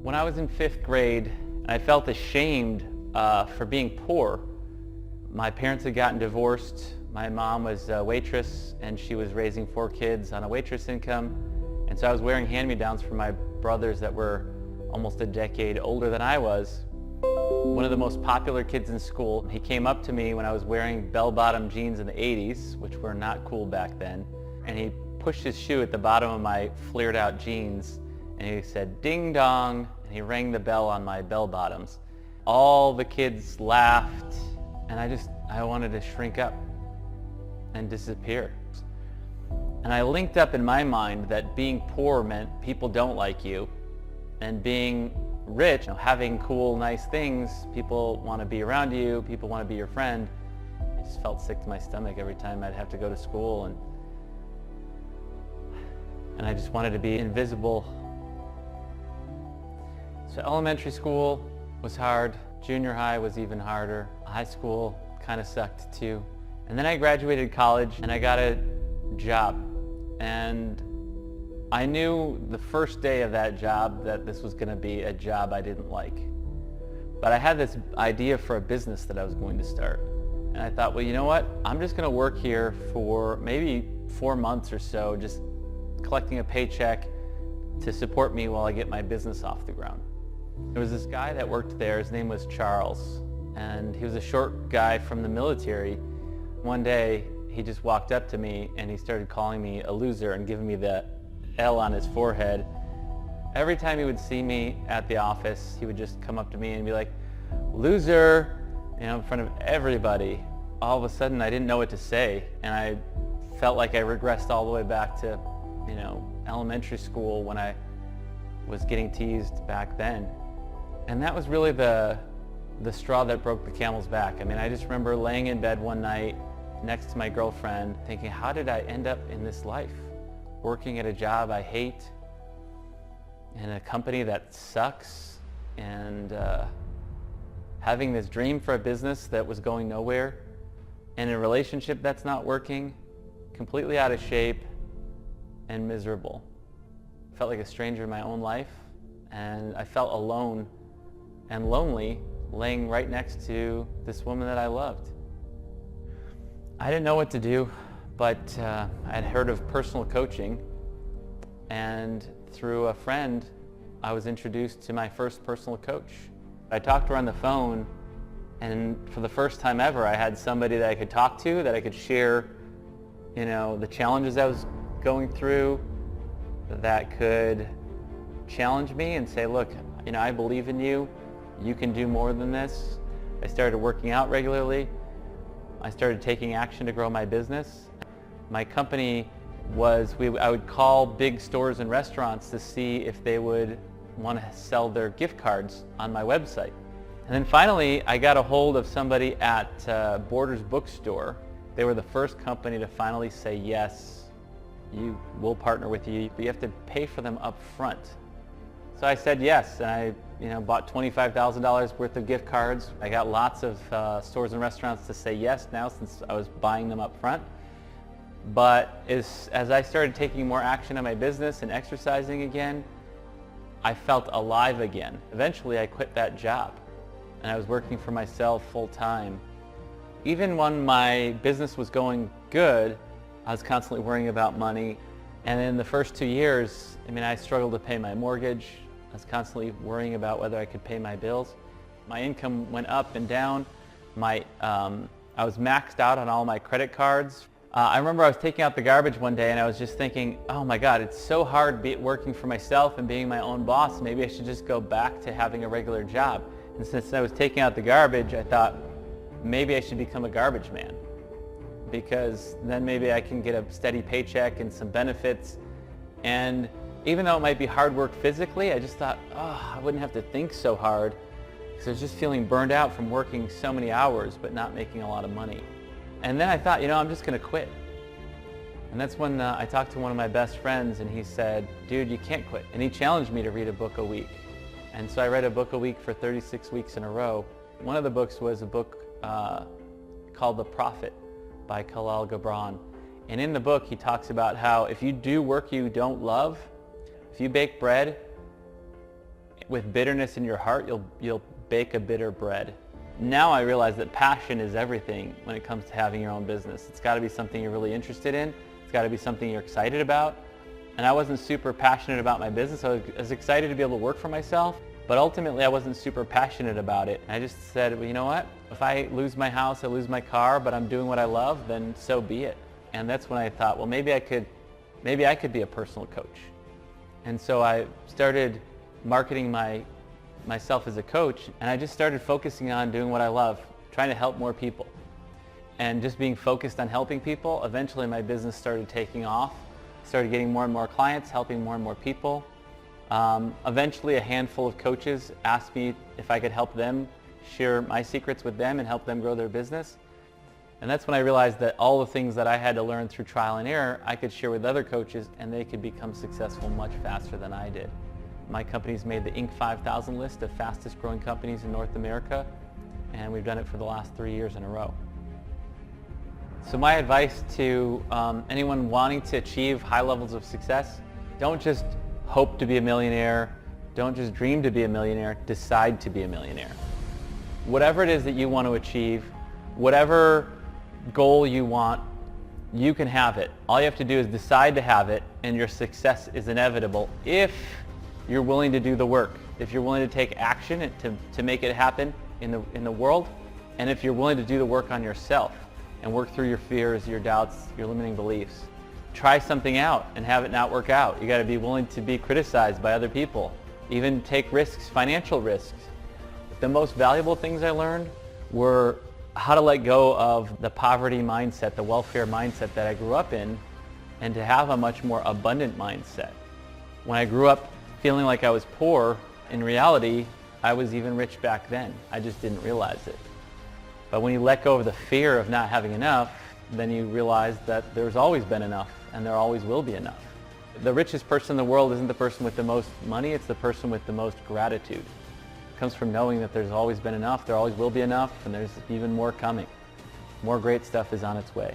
When I was in 5th grade, I felt ashamed for being poor. My parents had gotten divorced. My mom was a waitress and she was raising 4 kids on a waitress income. And so I was wearing hand-me-downs for my brothers that were almost a decade older than I was. One of the most popular kids in school, he came up to me when I was wearing bell-bottom jeans in the 80s, which were not cool back then. And he pushed his shoe at the bottom of my flared-out jeans and he said, "Ding dong," and he rang the bell on my bell-bottoms. All the kids laughed and I wanted to shrink up and disappear. And I linked up in my mind that being poor meant people don't like you, and being rich, having cool, nice things, people want to be around you, people want to be your friend. I just felt sick to my stomach every time I'd have to go to school, and I just wanted to be invisible. So elementary school was hard, junior high was even harder, high school kind of sucked too. And then I graduated college and I got a job, and I knew the first day of that job that this was going to be a job I didn't like. But I had this idea for a business that I was going to start. And I thought, well, you know what? I'm just going to work here for maybe 4 months or so, just collecting a paycheck to support me while I get my business off the ground. There was this guy that worked there. His name was Charles, and he was a short guy from the military. One day, he just walked up to me and he started calling me a loser and giving me the L on his forehead. Every time he would see me at the office, he would just come up to me and be like, "Loser," in front of everybody. All of a sudden, I didn't know what to say, and I felt like I regressed all the way back to, elementary school when I was getting teased back then. And that was really the straw that broke the camel's back. I just remember laying in bed one night next to my girlfriend thinking, how did I end up in this life? Working at a job I hate, in a company that sucks, and having this dream for a business that was going nowhere, and a relationship that's not working, completely out of shape and miserable. I felt like a stranger in my own life, and I felt alone and lonely laying right next to this woman that I loved. I didn't know what to do, but I'd heard of personal coaching, and through a friend, I was introduced to my first personal coach. I talked to her on the phone, and for the first time ever, I had somebody that I could talk to, that I could share, the challenges I was going through, that could challenge me and say, look, I believe in you. You can do more than this. I started working out regularly. I started taking action to grow my business. My company I would call big stores and restaurants to see if they would want to sell their gift cards on my website. And then finally, I got a hold of somebody at Borders Bookstore. They were the first company to finally say, yes, we'll partner with you, but you have to pay for them up front. So I said yes, and I bought $25,000 worth of gift cards. I got lots of stores and restaurants to say yes now, since I was buying them up front. But as I started taking more action on my business and exercising again, I felt alive again. Eventually I quit that job, and I was working for myself full time. Even when my business was going good, I was constantly worrying about money. And in the first 2 years, I struggled to pay my mortgage. I was constantly worrying about whether I could pay my bills. My income went up and down. I was maxed out on all my credit cards. I remember I was taking out the garbage one day and I was just thinking, oh my God, it's so hard working for myself and being my own boss. Maybe I should just go back to having a regular job. And since I was taking out the garbage, I thought maybe I should become a garbage man, because then maybe I can get a steady paycheck and some benefits. And even though it might be hard work physically, I just thought, I wouldn't have to think so hard, because I was just feeling burned out from working so many hours but not making a lot of money. And then I thought, I'm just going to quit. And that's when I talked to one of my best friends, and he said, dude, you can't quit. And he challenged me to read a book a week. And so I read a book a week for 36 weeks in a row. One of the books was a book called The Prophet by Khalil Gibran. And in the book, he talks about how if you do work you don't love, if you bake bread, with bitterness in your heart, you'll bake a bitter bread. Now I realize that passion is everything when it comes to having your own business. It's got to be something you're really interested in. It's got to be something you're excited about. And I wasn't super passionate about my business. I was excited to be able to work for myself, but ultimately I wasn't super passionate about it. I just said, well, you know what? If I lose my house, I lose my car, but I'm doing what I love, then so be it. And that's when I thought, well, maybe I could be a personal coach. And so I started marketing myself as a coach, and I just started focusing on doing what I love, trying to help more people. And just being focused on helping people, eventually my business started taking off, started getting more and more clients, helping more and more people. Eventually a handful of coaches asked me if I could help them share my secrets with them and help them grow their business. And that's when I realized that all the things that I had to learn through trial and error, I could share with other coaches and they could become successful much faster than I did. My company's made the Inc. 5000 list of fastest growing companies in North America, and we've done it for the last 3 years in a row. So my advice to anyone wanting to achieve high levels of success, don't just hope to be a millionaire, don't just dream to be a millionaire, decide to be a millionaire. Whatever it is that you want to achieve, whatever goal you want, you can have it. All you have to do is decide to have it, and your success is inevitable if you're willing to do the work, if you're willing to take action to make it happen in the world, and if you're willing to do the work on yourself and work through your fears, your doubts, your limiting beliefs. Try something out and have it not work out. You got to be willing to be criticized by other people, even take risks, financial risks. The most valuable things I learned were how to let go of the poverty mindset, the welfare mindset that I grew up in, and to have a much more abundant mindset. When I grew up feeling like I was poor, in reality, I was even rich back then. I just didn't realize it. But when you let go of the fear of not having enough, then you realize that there's always been enough, and there always will be enough. The richest person in the world isn't the person with the most money, it's the person with the most gratitude. It comes from knowing that there's always been enough, there always will be enough, and there's even more coming. More great stuff is on its way.